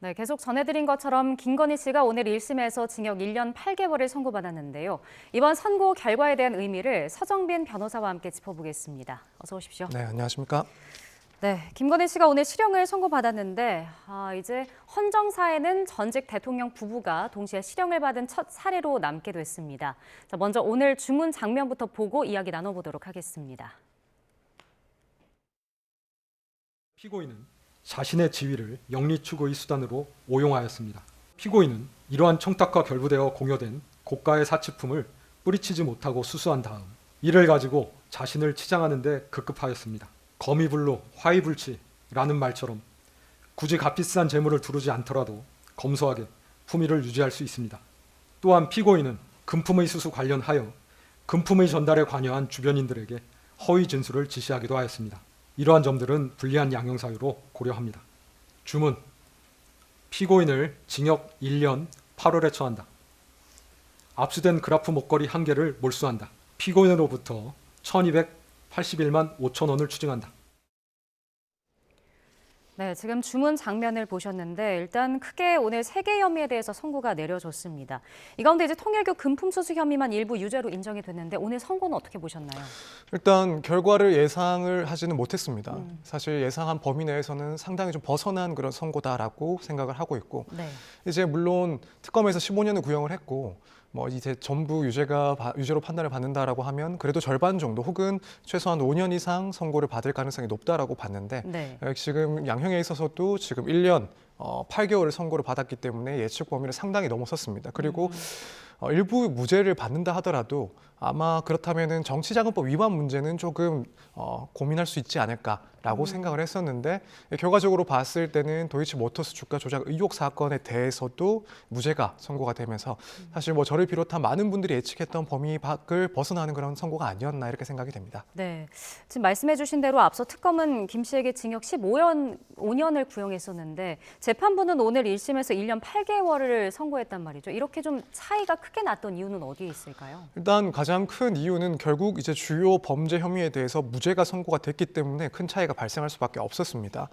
네, 계속 전해드린 것처럼 김건희 씨가 오늘 1심에서 징역 1년 8개월을 선고받았는데요. 이번 선고 결과에 대한 의미를 서정빈 변호사와 함께 짚어보겠습니다. 어서 오십시오. 네, 안녕하십니까? 네, 김건희 씨가 오늘 실형을 선고받았는데 이제 헌정사에는 전직 대통령 부부가 동시에 실형을 받은 첫 사례로 남게 됐습니다. 자, 먼저 오늘 주문 장면부터 보고 이야기 나눠보도록 하겠습니다. 피고인은 자신의 지위를 영리추구의 수단으로 오용하였습니다. 피고인은 이러한 청탁과 결부되어 공여된 고가의 사치품을 뿌리치지 못하고 수수한 다음 이를 가지고 자신을 치장하는 데 급급하였습니다. 거미불로 화이불치라는 말처럼 굳이 값비싼 재물을 두르지 않더라도 검소하게 품위를 유지할 수 있습니다. 또한 피고인은 금품의 수수 관련하여 금품의 전달에 관여한 주변인들에게 허위 진술을 지시하기도 하였습니다. 이러한 점들은 불리한 양형사유로 고려합니다. 주문, 피고인을 징역 1년 8월에 처한다. 압수된 그라프 목걸이 1개를 몰수한다. 피고인으로부터 1281만 5천 원을 추징한다. 네, 지금 주문 장면을 보셨는데 일단 크게 오늘 3개 혐의에 대해서 선고가 내려졌습니다. 이 가운데 이제 통일교 금품 수수 혐의만 일부 유죄로 인정이 됐는데 오늘 선고는 어떻게 보셨나요? 일단 결과를 예상을 하지는 못했습니다. 사실 예상한 범위 내에서는 상당히 좀 벗어난 그런 선고다라고 생각을 하고 있고 네. 이제 물론 특검에서 15년을 구형을 했고 뭐 이제 전부 유죄로 판단을 받는다라고 하면 그래도 절반 정도 혹은 최소한 5년 이상 선고를 받을 가능성이 높다라고 봤는데 네. 지금 양형에 있어서도 지금 1년 8개월을 선고를 받았기 때문에 예측 범위를 상당히 넘어섰습니다. 그리고 일부 무죄를 받는다 하더라도 아마 그렇다면은 정치자금법 위반 문제는 조금 고민할 수 있지 않을까라고 생각을 했었는데 결과적으로 봤을 때는 도이치모터스 주가 조작 의혹 사건에 대해서도 무죄가 선고가 되면서 사실 뭐 저를 비롯한 많은 분들이 예측했던 범위 밖을 벗어나는 그런 선고가 아니었나 이렇게 생각이 됩니다. 네, 지금 말씀해주신 대로 앞서 특검은 김 씨에게 징역 5년을 구형했었는데 재판부는 오늘 1심에서 1년 8개월을 선고했단 말이죠. 이렇게 좀 차이가 크게 났던 이유는 어디에 있을까요? 일단 가장 큰 이유는 결국 이제 주요 범죄 혐의에 대해서 무죄가 선고가 됐기 때문에 큰 차이가 발생할 수밖에 없었습니다.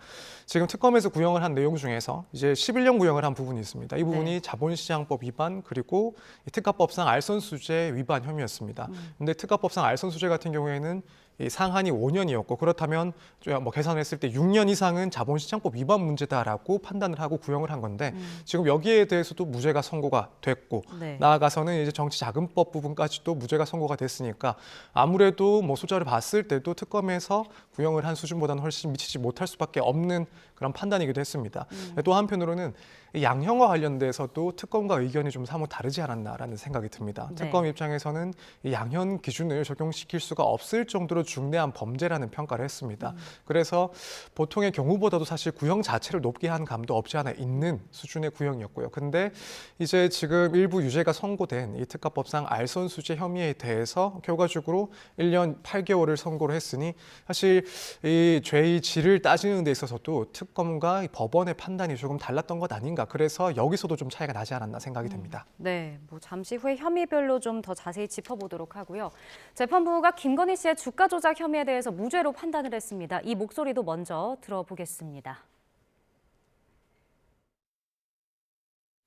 지금 특검에서 구형을 한 내용 중에서 이제 11년 구형을 한 부분이 있습니다. 이 부분이 네. 자본시장법 위반 그리고 특가법상 알선수재 위반 혐의였습니다. 근데 특가법상 알선수재 같은 경우에는 이 상한이 5년이었고 그렇다면 뭐 계산했을 때 6년 이상은 자본시장법 위반 문제다라고 판단을 하고 구형을 한 건데 지금 여기에 대해서도 무죄가 선고가 됐고 네. 나아가서는 이제 정치자금법 부분까지도 무죄가 선고가 됐으니까 아무래도 뭐 숫자를 봤을 때도 특검에서 구형을 한 수준보다는 훨씬 미치지 못할 수밖에 없는 그런 판단이기도 했습니다. 또 한편으로는 양형과 관련돼서도 특검과 의견이 좀 사뭇 다르지 않았나라는 생각이 듭니다. 네. 특검 입장에서는 이 양형 기준을 적용시킬 수가 없을 정도로 중대한 범죄라는 평가를 했습니다. 그래서 보통의 경우보다도 사실 구형 자체를 높게 한 감도 없지 않아 있는 수준의 구형이었고요. 근데 이제 지금 일부 유죄가 선고된 이 특가법상 알선수재 혐의에 대해서 결과적으로 1년 8개월을 선고를 했으니 사실 이 죄의 질을 따지는 데 있어서도 특검과 이 법원의 판단이 조금 달랐던 것 아닌가. 그래서 여기서도 좀 차이가 나지 않았나 생각이 됩니다. 네, 뭐 잠시 후에 혐의별로 좀 더 자세히 짚어보도록 하고요. 재판부가 김건희 씨의 주가 조작 혐의에 대해서 무죄로 판단을 했습니다. 이 목소리도 먼저 들어보겠습니다.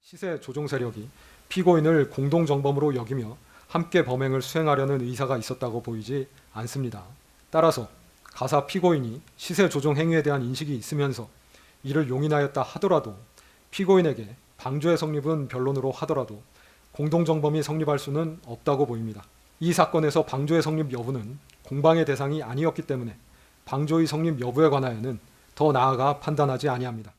시세 조종 세력이 피고인을 공동정범으로 여기며 함께 범행을 수행하려는 의사가 있었다고 보이지 않습니다. 따라서 가사 피고인이 시세 조종 행위에 대한 인식이 있으면서 이를 용인하였다 하더라도 피고인에게 방조의 성립은 변론으로 하더라도 공동정범이 성립할 수는 없다고 보입니다. 이 사건에서 방조의 성립 여부는 공방의 대상이 아니었기 때문에 방조의 성립 여부에 관하여는 더 나아가 판단하지 아니합니다.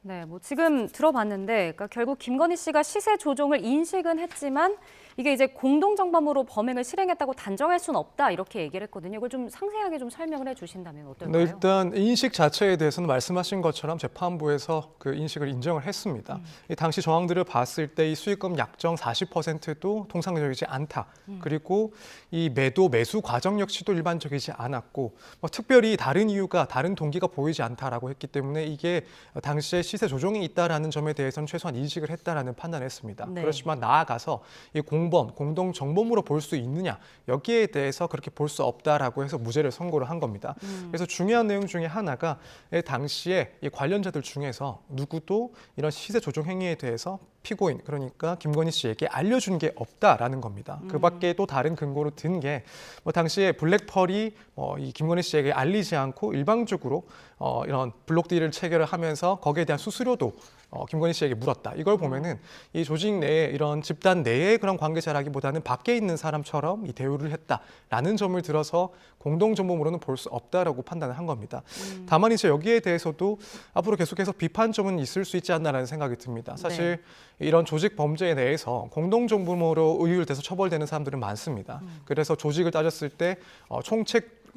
네, 뭐 지금 들어봤는데 그러니까 결국 김건희 씨가 시세 조종을 인식은 했지만 이게 이제 공동정범으로 범행을 실행했다고 단정할 수는 없다 이렇게 얘기를 했거든요. 이걸 좀 상세하게 좀 설명을 해주신다면 어떨까요? 네, 일단 인식 자체에 대해서는 말씀하신 것처럼 재판부에서 그 인식을 인정을 했습니다. 이 당시 정황들을 봤을 때 이 수익금 약정 40%도 통상적이지 않다. 그리고 이 매수 과정 역시도 일반적이지 않았고 뭐 특별히 다른 이유가 다른 동기가 보이지 않다라고 했기 때문에 이게 당시에 시세 조종이 있다라는 점에 대해서는 최소한 인식을 했다라는 판단을 했습니다. 네. 그렇지만 나아가서 이 공범, 공동정범으로 볼 수 있느냐 여기에 대해서 그렇게 볼 수 없다라고 해서 무죄를 선고를 한 겁니다. 그래서 중요한 내용 중에 하나가 당시에 이 관련자들 중에서 누구도 이런 시세 조종 행위에 대해서 피고인 그러니까 김건희 씨에게 알려준 게 없다라는 겁니다. 그 밖에 또 다른 근거로 든 게 뭐 당시에 블랙펄이 이 김건희 씨에게 알리지 않고 일방적으로 이런 블록딜을 체결을 하면서 거기에 대한 수수료도 김건희 씨에게 물었다. 이걸 보면은 이 조직 내에 이런 집단 내의 그런 관계자라기보다는 밖에 있는 사람처럼 이 대우를 했다라는 점을 들어서 공동정범으로는 볼 수 없다라고 판단을 한 겁니다. 다만 이제 여기에 대해서도 앞으로 계속해서 비판점은 있을 수 있지 않나라는 생각이 듭니다. 사실 이런 조직 범죄에 대해서 공동정범으로 의율돼서 처벌되는 사람들은 많습니다. 그래서 조직을 따졌을 때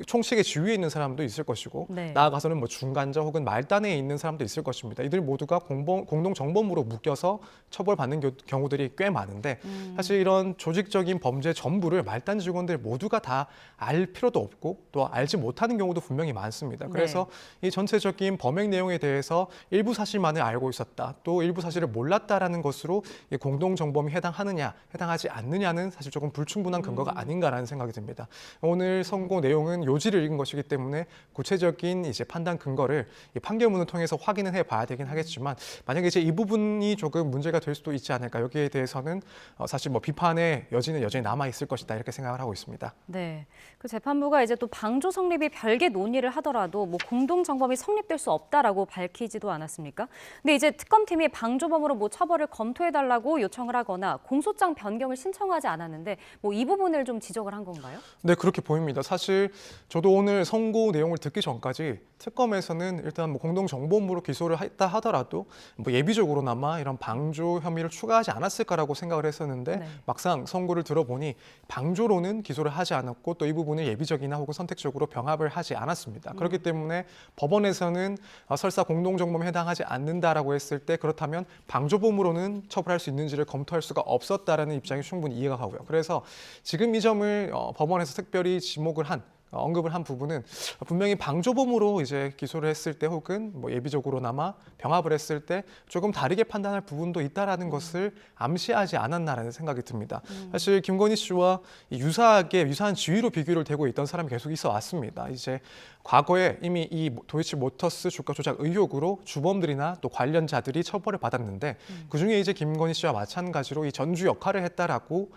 총책의 지위에 있는 사람도 있을 것이고 나아가서는 뭐 중간자 혹은 말단에 있는 사람도 있을 것입니다. 이들 모두가 공동정범으로 묶여서 처벌받는 경우들이 꽤 많은데 사실 이런 조직적인 범죄 전부를 말단 직원들 모두가 다 알 필요도 없고 또 알지 못하는 경우도 분명히 많습니다. 그래서 이 전체적인 범행 내용에 대해서 일부 사실만을 알고 있었다. 또 일부 사실을 몰랐다라는 것으로 이 공동정범이 해당하느냐 해당하지 않느냐는 사실 조금 불충분한 근거가 아닌가라는 생각이 듭니다. 오늘 선고 내용은 요지를 읽은 것이기 때문에 구체적인 이제 판단 근거를 이 판결문을 통해서 확인을 해봐야 되긴 하겠지만 만약에 이제 이 부분이 조금 문제가 될 수도 있지 않을까 여기에 대해서는 사실 뭐 비판의 여지는 여전히 남아 있을 것이다 이렇게 생각을 하고 있습니다. 네, 그 재판부가 이제 또 방조 성립이 별개 논의를 하더라도 뭐 공동 정범이 성립될 수 없다라고 밝히지도 않았습니까? 근데 이제 특검팀이 방조범으로 뭐 처벌을 검토해달라고 요청을 하거나 공소장 변경을 신청하지 않았는데 뭐 이 부분을 좀 지적을 한 건가요? 네, 그렇게 보입니다. 사실 저도 오늘 선고 내용을 듣기 전까지 특검에서는 일단 뭐 공동정범으로 기소를 했다 하더라도 뭐 예비적으로나마 이런 방조 혐의를 추가하지 않았을까라고 생각을 했었는데 막상 선고를 들어보니 방조로는 기소를 하지 않았고 또 이 부분을 예비적이나 혹은 선택적으로 병합을 하지 않았습니다. 그렇기 때문에 법원에서는 설사 공동정범에 해당하지 않는다라고 했을 때 그렇다면 방조범으로는 처벌할 수 있는지를 검토할 수가 없었다라는 입장이 충분히 이해가 가고요. 그래서 지금 이 점을 법원에서 특별히 언급을 한 부분은 분명히 방조범으로 이제 기소를 했을 때 혹은 뭐 예비적으로나마 병합을 했을 때 조금 다르게 판단할 부분도 있다라는 것을 암시하지 않았나라는 생각이 듭니다. 사실 김건희 씨와 유사한 지위로 비교를 되고 있던 사람이 계속 있어 왔습니다. 이제 과거에 이미 이 도이치모터스 주가 조작 의혹으로 주범들이나 또 관련자들이 처벌을 받았는데 그중에 이제 김건희 씨와 마찬가지로 이 전주 역할을 했다라고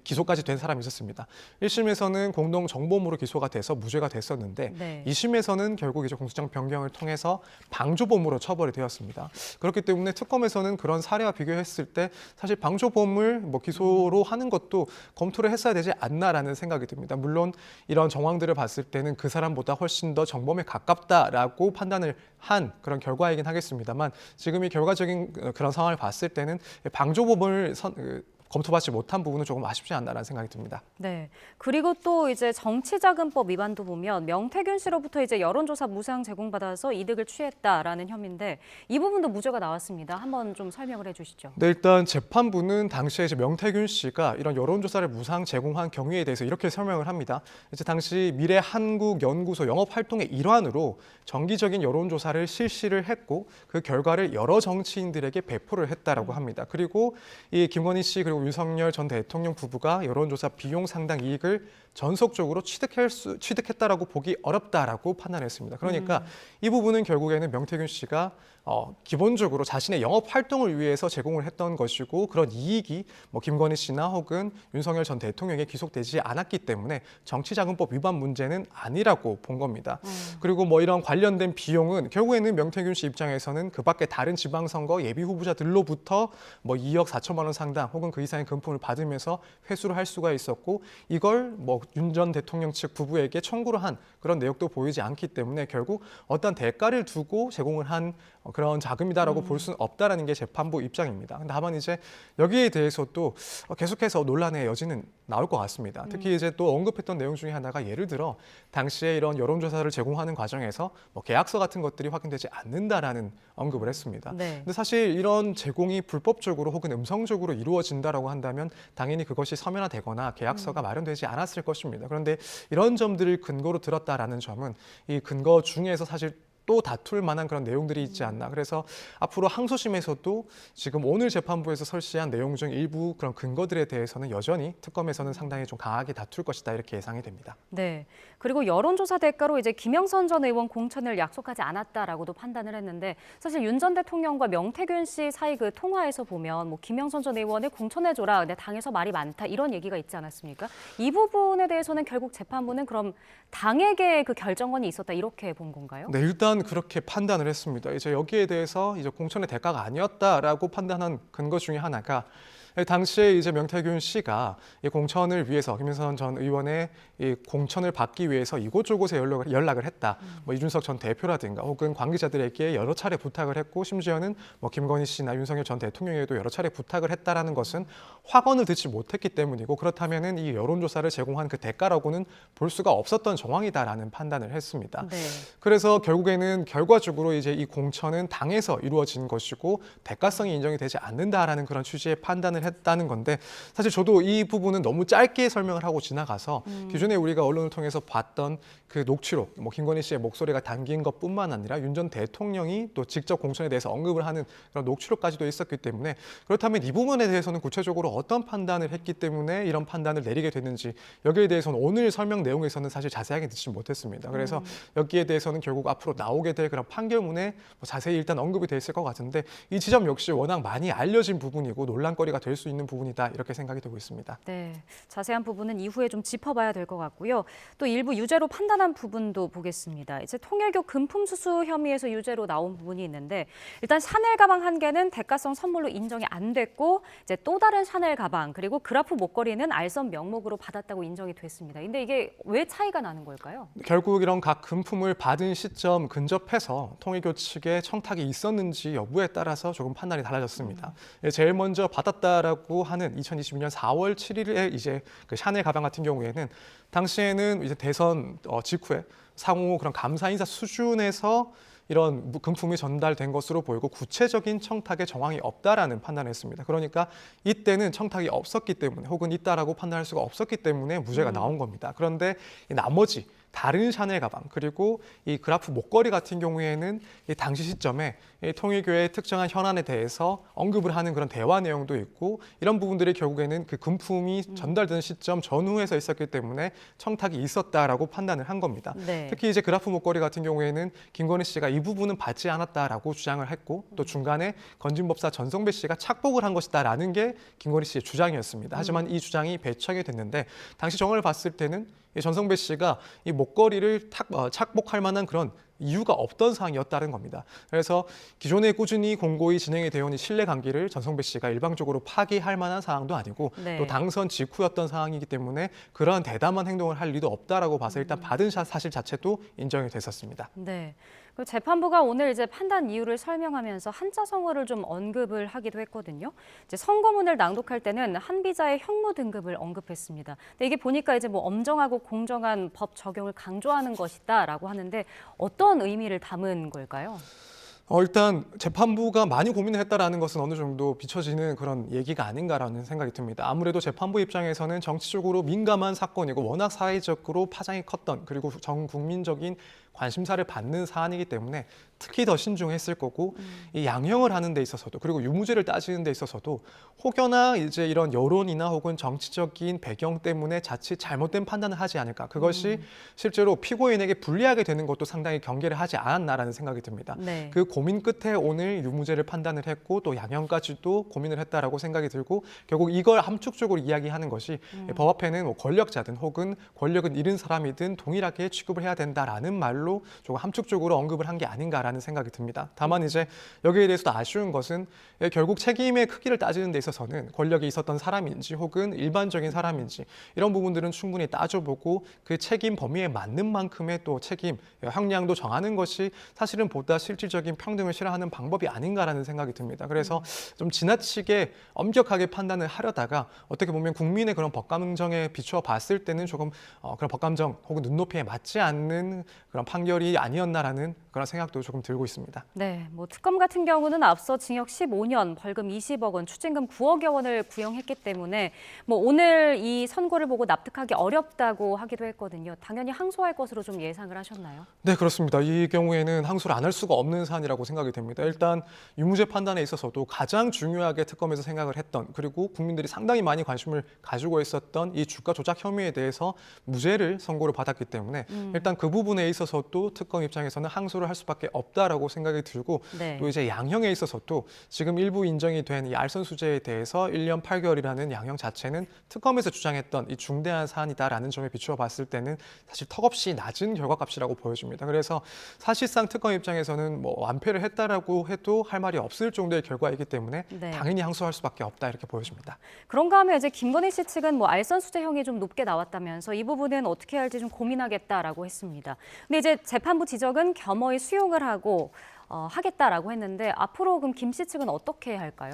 기소까지 된 사람이 있었습니다. 1심에서는 공동정범으로 기소가 돼서 무죄가 됐었는데 2심에서는 결국 이제 공소장 변경을 통해서 방조범으로 처벌이 되었습니다. 그렇기 때문에 특검에서는 그런 사례와 비교했을 때 사실 방조범을 뭐 기소로 하는 것도 검토를 했어야 되지 않나라는 생각이 듭니다. 물론 이런 정황들을 봤을 때는 그 사람보다 훨씬 더 정범에 가깝다라고 판단을 한 그런 결과이긴 하겠습니다만 지금 이 결과적인 그런 상황을 봤을 때는 방조범을 검토받지 못한 부분은 조금 아쉽지 않나라는 생각이 듭니다. 네. 그리고 또 이제 정치자금법 위반도 보면 명태균 씨로부터 이제 여론조사 무상 제공받아서 이득을 취했다라는 혐의인데 이 부분도 무죄가 나왔습니다. 한번 좀 설명을 해주시죠. 네, 일단 재판부는 당시에 이제 명태균 씨가 이런 여론조사를 무상 제공한 경위에 대해서 이렇게 설명을 합니다. 이제 당시 미래한국연구소 영업 활동의 일환으로 정기적인 여론조사를 실시를 했고 그 결과를 여러 정치인들에게 배포를 했다라고 합니다. 그리고 이 김건희 씨 그리고 윤석열 전 대통령 부부가 여론조사 비용 상당 이익을 전속적으로 취득했다라고 보기 어렵다라고 판단했습니다. 그러니까 이 부분은 결국에는 명태균 씨가 기본적으로 자신의 영업 활동을 위해서 제공을 했던 것이고 그런 이익이 뭐 김건희 씨나 혹은 윤석열 전 대통령에게 귀속되지 않았기 때문에 정치자금법 위반 문제는 아니라고 본 겁니다. 그리고 뭐 이런 관련된 비용은 결국에는 명태균 씨 입장에서는 그 밖에 다른 지방선거 예비 후보자들로부터 뭐 2억 4천만 원 상당 혹은 그 이상의 금품을 받으면서 회수를 할 수가 있었고 이걸 뭐 윤 전 대통령 측 부부에게 청구를 한 그런 내역도 보이지 않기 때문에 결국 어떤 대가를 두고 제공을 한 그런 자금이다라고 볼 수는 없다라는 게 재판부 입장입니다. 다만 이제 여기에 대해서도 계속해서 논란의 여지는 나올 것 같습니다. 특히 이제 또 언급했던 내용 중에 하나가 예를 들어 당시에 이런 여론조사를 제공하는 과정에서 뭐 계약서 같은 것들이 확인되지 않는다라는 언급을 했습니다. 근데 사실 이런 제공이 불법적으로 혹은 음성적으로 이루어진다라고 한다면 당연히 그것이 서면화되거나 계약서가 마련되지 않았을 것입니다. 그런데 이런 점들을 근거로 들었다라는 점은 이 근거 중에서 사실 또 다툴 만한 그런 내용들이 있지 않나. 그래서 앞으로 항소심에서도 지금 오늘 재판부에서 설시한 내용 중 일부 그런 근거들에 대해서는 여전히 특검에서는 상당히 좀 강하게 다툴 것이다 이렇게 예상이 됩니다. 네. 그리고 여론조사 대가로 이제 김영선 전 의원 공천을 약속하지 않았다라고도 판단을 했는데 사실 윤 전 대통령과 명태균 씨 사이 그 통화에서 보면 뭐 김영선 전 의원을 공천해줘라. 근데 당에서 말이 많다 이런 얘기가 있지 않았습니까? 이 부분에 대해서는 결국 재판부는 그럼 당에게 그 결정권이 있었다 이렇게 본 건가요? 네, 일단 그렇게 판단을 했습니다. 이제 여기에 대해서 이제 공천의 대가가 아니었다라고 판단한 근거 중에 하나가 당시에 이제 명태균 씨가 이 공천을 위해서 김영선 전 의원의 이 공천을 받기 위해서 이곳저곳에 연락을 했다. 뭐 이준석 전 대표라든가 혹은 관계자들에게 여러 차례 부탁을 했고 심지어는 뭐 김건희 씨나 윤석열 전 대통령에게도 여러 차례 부탁을 했다라는 것은 확언을 듣지 못했기 때문이고 그렇다면은 이 여론조사를 제공한 그 대가라고는 볼 수가 없었던 정황이다라는 판단을 했습니다. 네. 그래서 결국에는 결과적으로 이제 이 공천은 당에서 이루어진 것이고 대가성이 인정이 되지 않는다라는 그런 취지의 판단을 했다는 건데 사실 저도 이 부분은 너무 짧게 설명을 하고 지나가서 기존에 우리가 언론을 통해서 봤던 그 녹취록, 뭐 김건희 씨의 목소리가 담긴 것뿐만 아니라 윤 전 대통령이 또 직접 공천에 대해서 언급을 하는 그런 녹취록까지도 있었기 때문에 그렇다면 이 부분에 대해서는 구체적으로 어떤 판단을 했기 때문에 이런 판단을 내리게 됐는지 여기에 대해서는 오늘 설명 내용에서는 사실 자세하게 듣지 못했습니다. 그래서 여기에 대해서는 결국 앞으로 나오게 될 그런 판결문에 뭐 자세히 일단 언급이 돼 있을 것 같은데 이 지점 역시 워낙 많이 알려진 부분이고 논란거리가 될 수 있는 부분이다 이렇게 생각이 되고 있습니다. 네, 자세한 부분은 이후에 좀 짚어봐야 될 것 같고요. 또 일부 유죄로 판단한 부분도 보겠습니다. 이제 통일교 금품 수수 혐의에서 유죄로 나온 부분이 있는데 일단 샤넬 가방 한 개는 대가성 선물로 인정이 안 됐고 이제 또 다른 샤넬 가방 그리고 그라프 목걸이는 알선 명목으로 받았다고 인정이 됐습니다. 근데 이게 왜 차이가 나는 걸까요? 결국 이런 각 금품을 받은 시점 근접해서 통일교 측에 청탁이 있었는지 여부에 따라서 조금 판단이 달라졌습니다. 제일 먼저 받았다라고 하는 2022년 4월 7일에 이제 그 샤넬 가방 같은 경우에는 당시에는 이제 대선 직후에 상호 그런 감사 인사 수준에서 이런 금품이 전달된 것으로 보이고 구체적인 청탁의 정황이 없다라는 판단을 했습니다. 그러니까 이때는 청탁이 없었기 때문에 혹은 있다라고 판단할 수가 없었기 때문에 무죄가 나온 겁니다. 그런데 이 나머지 다른 샤넬 가방 그리고 이 그라프 목걸이 같은 경우에는 이 당시 시점에 이 통일교의 특정한 현안에 대해서 언급을 하는 그런 대화 내용도 있고 이런 부분들이 결국에는 그 금품이 전달되는 시점 전후에서 있었기 때문에 청탁이 있었다라고 판단을 한 겁니다. 네. 특히 이제 그라프 목걸이 같은 경우에는 김건희 씨가 이 부분은 받지 않았다라고 주장을 했고 또 중간에 건진법사 전성배 씨가 착복을 한 것이다라는 게 김건희 씨의 주장이었습니다. 하지만 이 주장이 배척이 됐는데 당시 정황을 봤을 때는 이 전성배 씨가 이 목걸이를 착복할 만한 그런 이유가 없던 사항이었다는 겁니다. 그래서 기존에 꾸준히 공고히 진행이 되어 온 신뢰 관계를 전성배 씨가 일방적으로 파기할 만한 사항도 아니고 네. 또 당선 직후였던 상황이기 때문에 그러한 대담한 행동을 할 리도 없다라고 봐서 일단 받은 사실 자체도 인정이 됐었습니다. 네. 그 재판부가 오늘 이제 판단 이유를 설명하면서 한자 성어를 좀 언급을 하기도 했거든요. 이제 선고문을 낭독할 때는 한비자의 형무 등급을 언급했습니다. 근데 이게 보니까 이제 뭐 엄정하고 공정한 법 적용을 강조하는 것이다라고 하는데 어떤 의미를 담은 걸까요? 일단 재판부가 많이 고민을 했다라는 것은 어느 정도 비춰지는 그런 얘기가 아닌가라는 생각이 듭니다. 아무래도 재판부 입장에서는 정치적으로 민감한 사건이고 워낙 사회적으로 파장이 컸던 그리고 전 국민적인 관심사를 받는 사안이기 때문에 특히 더 신중했을 거고 이 양형을 하는 데 있어서도 그리고 유무죄를 따지는 데 있어서도 혹여나 이제 이런 여론이나 혹은 정치적인 배경 때문에 자칫 잘못된 판단을 하지 않을까 그것이 실제로 피고인에게 불리하게 되는 것도 상당히 경계를 하지 않았나라는 생각이 듭니다. 네. 그 고민 끝에 오늘 유무죄를 판단을 했고 또 양형까지도 고민을 했다라고 생각이 들고 결국 이걸 함축적으로 이야기하는 것이 법 앞에는 뭐 권력자든 혹은 권력은 잃은 사람이든 동일하게 취급을 해야 된다라는 말로 조금 함축적으로 언급을 한 게 아닌가라는 생각이 듭니다. 다만 이제 여기에 대해서도 아쉬운 것은 결국 책임의 크기를 따지는 데 있어서는 권력이 있었던 사람인지 혹은 일반적인 사람인지 이런 부분들은 충분히 따져보고 그 책임 범위에 맞는 만큼의 또 책임, 형량도 정하는 것이 사실은 보다 실질적인 평등을 실현하는 방법이 아닌가라는 생각이 듭니다. 그래서 좀 지나치게 엄격하게 판단을 하려다가 어떻게 보면 국민의 그런 법감정에 비추어 봤을 때는 조금 그런 법감정 혹은 눈높이에 맞지 않는 그런 판결이 아니었나라는 그런 생각도 조금 들고 있습니다. 네, 뭐 특검 같은 경우는 앞서 징역 15년, 벌금 20억 원, 추징금 9억여 원을 구형했기 때문에 뭐 오늘 이 선고를 보고 납득하기 어렵다고 하기도 했거든요. 당연히 항소할 것으로 좀 예상을 하셨나요? 네, 그렇습니다. 이 경우에는 항소를 안 할 수가 없는 사안이라고 생각이 됩니다. 일단 유무죄 판단에 있어서도 가장 중요하게 특검에서 생각을 했던, 그리고 국민들이 상당히 많이 관심을 가지고 있었던 이 주가 조작 혐의에 대해서 무죄를 선고를 받았기 때문에 일단 그 부분에 있어서도 특검 입장에서는 항소를 할 수밖에 없다라고 생각이 들고, 네. 또 이제 양형에 있어서도 지금 일부 인정이 된 이 알선수재에 대해서 1년 8개월이라는 양형 자체는 특검에서 주장했던 이 중대한 사안이다라는 점에 비추어 봤을 때는 사실 턱없이 낮은 결과값이라고 보여집니다. 그래서 사실상 특검 입장에서는 뭐 완패를 했다라고 해도 할 말이 없을 정도의 결과이기 때문에 네. 당연히 항소할 수밖에 없다 이렇게 보여집니다. 그런가 하면 이제 김건희 씨 측은 뭐 알선수재형이 좀 높게 나왔다면서 이 부분은 어떻게 할지 좀 고민하겠다라고 했습니다. 근데 이제 재판부 지적은 겸허히 수용을 하고 하겠다라고 했는데 앞으로 그럼 김 씨 측은 어떻게 할까요?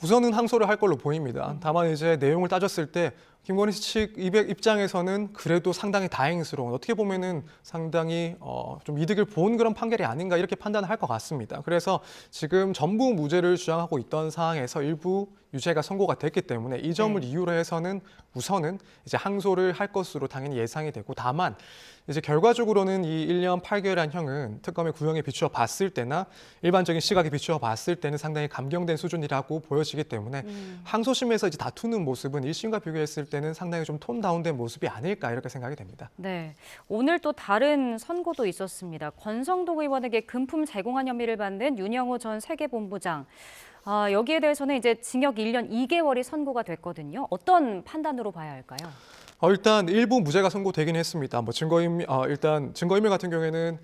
우선은 항소를 할 걸로 보입니다. 다만 이제 내용을 따졌을 때 김건희 씨 측 입장에서는 그래도 상당히 다행스러운, 어떻게 보면은 상당히 좀 이득을 본 그런 판결이 아닌가 이렇게 판단을 할 것 같습니다. 그래서 지금 전부 무죄를 주장하고 있던 상황에서 일부 유죄가 선고가 됐기 때문에 이 점을 이유로 해서는 우선은 이제 항소를 할 것으로 당연히 예상이 되고, 다만 이제 결과적으로는 이 1년 8개월한 형은 특검의 구형에 비추어 봤을 때나 일반적인 시각에 비추어 봤을 때는 상당히 감경된 수준이라고 보여지기 때문에 항소심에서 이제 다투는 모습은 1심과 비교했을 때는 상당히 좀 톤 다운된 모습이 아닐까 이렇게 생각이 됩니다. 네, 오늘 또 다른 선고도 있었습니다. 권성동 의원에게 금품 제공한 혐의를 받는 윤영호 전 세계본부장. 여기에 대해서는 이제 징역 1년 2개월이 선고가 됐거든요. 어떤 판단으로 봐야 할까요? 일단 일부 무죄가 선고되긴 했습니다. 뭐 일단 증거인멸 같은 경우에는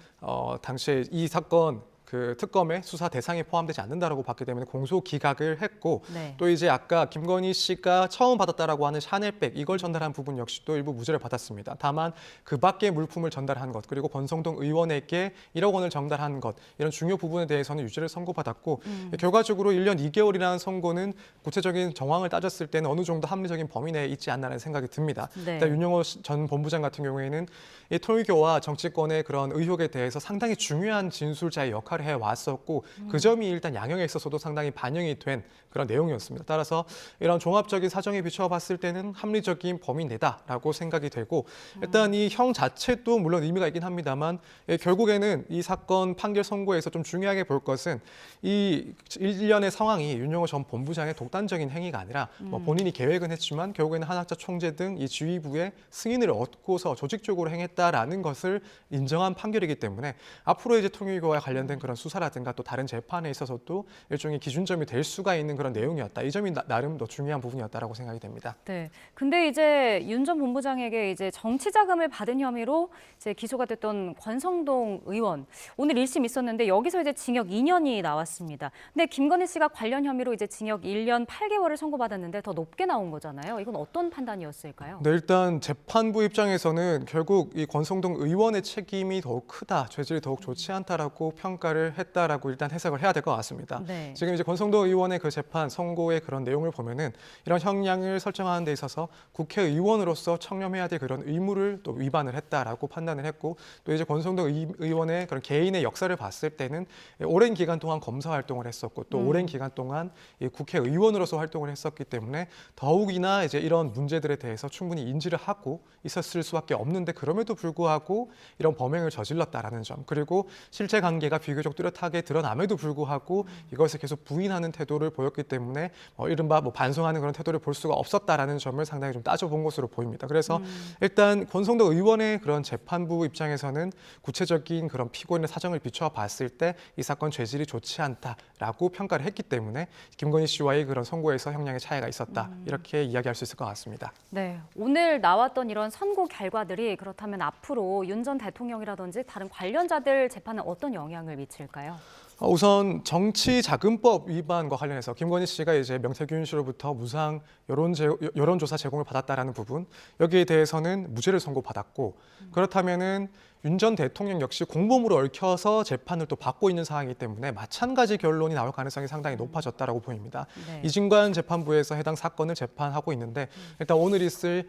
당시에 이 사건 그 특검의 수사 대상에 포함되지 않는다라고 봤기 때문에 공소 기각을 했고, 네. 또 이제 아까 김건희 씨가 처음 받았다라고 하는 샤넬백 이걸 전달한 부분 역시 또 일부 무죄를 받았습니다. 다만 그 밖의 물품을 전달한 것, 그리고 권성동 의원에게 1억 원을 전달한 것, 이런 중요 부분에 대해서는 유죄를 선고받았고 결과적으로 1년 2개월이라는 선고는 구체적인 정황을 따졌을 때는 어느 정도 합리적인 범위 내에 있지 않나라는 생각이 듭니다. 네. 일단 윤영호 전 본부장 같은 경우에는 이 통일교와 정치권의 그런 의혹에 대해서 상당히 중요한 진술자의 역할을 해왔었고 그 점이 일단 양형에 있어서도 상당히 반영이 된 그런 내용이었습니다. 따라서 이런 종합적인 사정에 비추어 봤을 때는 합리적인 범위 내다라고 생각이 되고, 일단 이 형 자체도 물론 의미가 있긴 합니다만 결국에는 이 사건 판결 선고에서 좀 중요하게 볼 것은 이 일련의 상황이 윤영호 전 본부장의 독단적인 행위가 아니라 뭐 본인이 계획은 했지만 결국에는 한학자 총재 등 이 지휘부의 승인을 얻고서 조직적으로 행했다라는 것을 인정한 판결이기 때문에 앞으로 이제 통일교와 관련된 그런 수사라든가 또 다른 재판에 있어서도 일종의 기준점이 될 수가 있는 그런 내용이었다. 이 점이 나름 더 중요한 부분이었다라고 생각이 됩니다. 네. 근데 이제 윤 전 본부장에게 이제 정치 자금을 받은 혐의로 이제 기소가 됐던 권성동 의원, 오늘 1심 있었는데 여기서 이제 징역 2년이 나왔습니다. 근데 김건희 씨가 관련 혐의로 이제 징역 1년 8개월을 선고받았는데 더 높게 나온 거잖아요. 이건 어떤 판단이었을까요? 네, 일단 재판부 입장에서는 결국 이 권성동 의원의 책임이 더욱 크다, 죄질이 더욱 좋지 않다라고 평가를 했다라고 일단 해석을 해야 될 것 같습니다. 네. 지금 이제 권성동 의원의 그 재판 선고의 그런 내용을 보면은 이런 형량을 설정하는 데 있어서 국회의원으로서 청렴해야 될 그런 의무를 또 위반을 했다라고 판단을 했고, 또 이제 권성동 의원의 그런 개인의 역사를 봤을 때는 오랜 기간 동안 검사 활동을 했었고 또 오랜 기간 동안 이 국회의원으로서 활동을 했었기 때문에 더욱이나 이제 이런 문제들에 대해서 충분히 인지를 하고 있었을 수밖에 없는데, 그럼에도 불구하고 이런 범행을 저질렀다라는 점, 그리고 실제 관계가 비교적 뚜렷하게 드러남에도 불구하고 이것을 계속 부인하는 태도를 보였기 때문에 이른바 뭐 반성하는 그런 태도를 볼 수가 없었다라는 점을 상당히 좀 따져본 것으로 보입니다. 그래서 일단 권성동 의원의 그런 재판부 입장에서는 구체적인 그런 피고인의 사정을 비춰 봤을 때 이 사건 죄질이 좋지 않다라고 평가를 했기 때문에 김건희 씨와의 그런 선고에서 형량의 차이가 있었다, 이렇게 이야기할 수 있을 것 같습니다. 네, 오늘 나왔던 이런 선고 결과들이 그렇다면 앞으로 윤 전 대통령이라든지 다른 관련자들 재판에 어떤 영향을 미칠까요? 우선 정치자금법 위반과 관련해서 김건희 씨가 이제 명태균 씨로부터 무상 여론조사 제공을 받았다라는 부분, 여기에 대해서는 무죄를 선고받았고, 그렇다면은 윤 전 대통령 역시 공범으로 얽혀서 재판을 또 받고 있는 상황이기 때문에 마찬가지 결론이 나올 가능성이 상당히 높아졌다라고 보입니다. 네. 이진관 재판부에서 해당 사건을 재판하고 있는데 일단 오늘 있을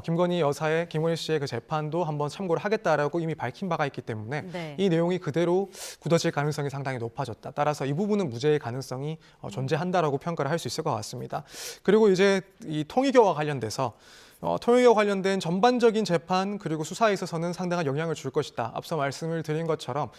김건희 씨의 그 재판도 한번 참고를 하겠다라고 이미 밝힌 바가 있기 때문에 네. 이 내용이 그대로 굳어질 가능성이 상당히 높아졌다. 따라서 이 부분은 무죄의 가능성이 존재한다라고 평가를 할 수 있을 것 같습니다. 그리고 이제 이 통일교와 관련돼서 통일교와 관련된 전반적인 재판 그리고 수사에 있어서는 상당한 영향을 줄 것이다. 앞서 말씀을 드린 것처럼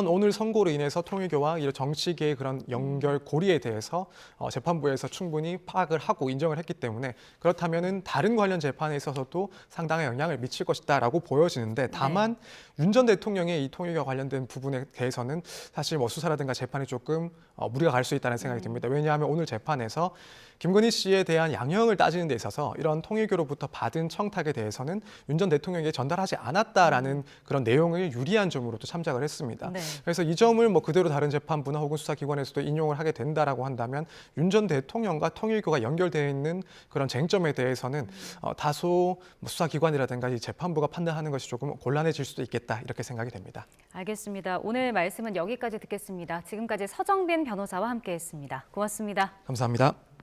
오늘 선고로 인해서 통일교와 이 정치계의 그런 연결고리에 대해서 재판부에서 충분히 파악을 하고 인정을 했기 때문에 그렇다면은 다른 관련 재판에 있어서도 상당한 영향을 미칠 것이다라고 보여지는데 다만 윤 전 대통령의 이 통일교와 관련된 부분에 대해서는 사실 뭐 수사라든가 재판이 조금 무리가 갈 수 있다는 생각이 듭니다. 왜냐하면 오늘 재판에서 김건희 씨에 대한 양형을 따지는 데 있어서 이런 통일교로부터 받은 청탁에 대해서는 윤 전 대통령에게 전달하지 않았다라는 그런 내용을 유리한 점으로도 참작을 했습니다. 네. 그래서 이 점을 뭐 그대로 다른 재판부나 혹은 수사기관에서도 인용을 하게 된다라고 한다면 윤 전 대통령과 통일교가 연결되어 있는 그런 쟁점에 대해서는 다소 뭐 수사기관이라든가 이 재판부가 판단하는 것이 조금 곤란해질 수도 있겠다 이렇게 생각이 됩니다. 알겠습니다. 오늘 말씀은 여기까지 듣겠습니다. 지금까지 서정빈 변호사와 함께했습니다. 고맙습니다. 감사합니다.